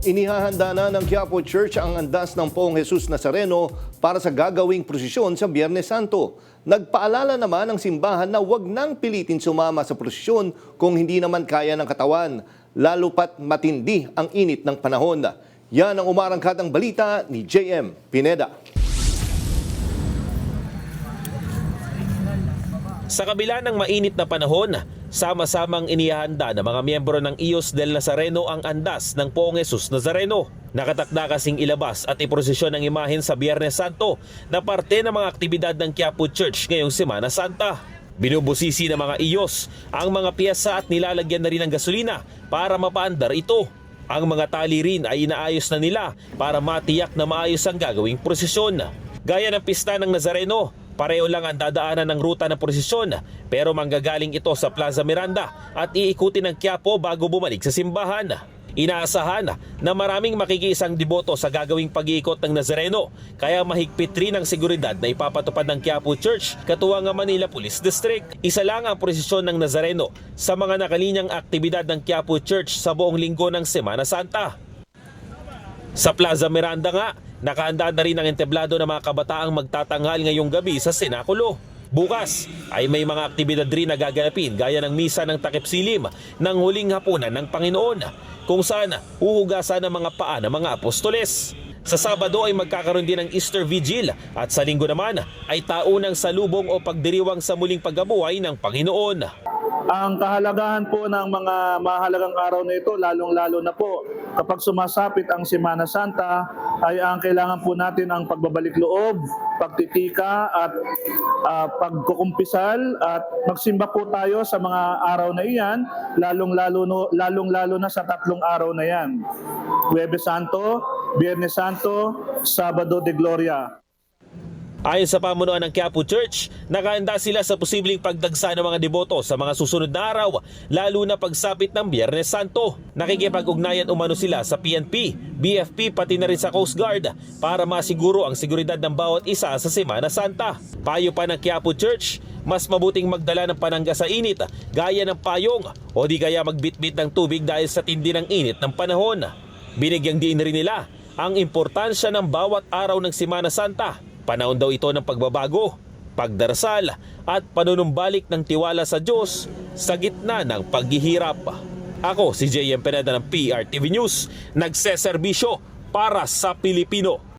Inihahanda na ng Quiapo Church ang andas ng Poong Jesus Nazareno para sa gagawing prosesyon sa Biyernes Santo. Nagpaalala naman ang simbahan na huwag nang pilitin sumama sa prosesyon kung hindi naman kaya ng katawan, lalo pat matindi ang init ng panahon. Yan ang umarangkadang balita ni JM Pineda. Sa kabila ng mainit na panahon, sama-samang inihahanda ng mga miyembro ng Ios del Nazareno ang andas ng Poong Jesus Nazareno. Nakatakda kasing ilabas at iprosesyon ng imahen sa Biyernes Santo na parte ng mga aktibidad ng Quiapo Church ngayong Semana Santa. Binubusisi ng mga Ios ang mga piyesa at nilalagyan na rin ng gasolina para mapaandar ito. Ang mga tali rin ay inaayos na nila para matiyak na maayos ang gagawing prosesyon. Gaya ng pista ng Nazareno, pareho lang ang dadaanan ng ruta ng prosesyon pero manggagaling ito sa Plaza Miranda at iikutin ng Quiapo bago bumalik sa simbahan. Inaasahan na maraming makikiisang deboto sa gagawing pag-iikot ng Nazareno kaya mahigpit rin ang seguridad na ipapatupad ng Quiapo Church katuwang ang Manila Police District. Isa lang ang prosesyon ng Nazareno sa mga nakalinyang aktibidad ng Quiapo Church sa buong linggo ng Semana Santa. Sa Plaza Miranda nga, nakahanda na rin ang entablado ng mga kabataang magtatanghal ngayong gabi sa Senakulo. Bukas ay may mga aktibidad rin na gaganapin gaya ng misa ng takip silim ng huling hapunan ng Panginoon kung saan uhugasan ang mga paa ng mga apostoles. Sa Sabado ay magkakaroon din ng Easter Vigil at sa Linggo naman ay taunang salubong o pagdiriwang sa muling pagkabuhay ng Panginoon. Ang kahalagahan po ng mga mahalagang araw na ito, lalong-lalo na po kapag sumasapit ang Semana Santa, ay ang kailangan po natin ang pagbabalik loob, pagtitika at pagkukumpisal at magsimba po tayo sa mga araw na iyan, lalong-lalo na sa tatlong araw na yan. Huwebes Santo, Biyernes Santo, Sabado de Gloria. Ayon sa pamunuan ng Quiapo Church, nakahanda sila sa posibleng pagdagsa ng mga deboto sa mga susunod na araw, lalo na pagsapit ng Biyernes Santo. Nakikipag-ugnayan umano sila sa PNP, BFP pati na rin sa Coast Guard para masiguro ang seguridad ng bawat isa sa Semana Santa. Payo pa ng Quiapo Church, mas mabuting magdala ng panangga sa init gaya ng payong o di kaya magbitbit ng tubig dahil sa tindi ng init ng panahon. Binigyang diin rin nila ang importansya ng bawat araw ng Semana Santa. Panahon daw ito ng pagbabago, pagdarasal at panunumbalik ng tiwala sa Diyos sa gitna ng paghihirap. Ako si JM Pineda ng PRTV News, nagseserbisyo para sa Pilipino.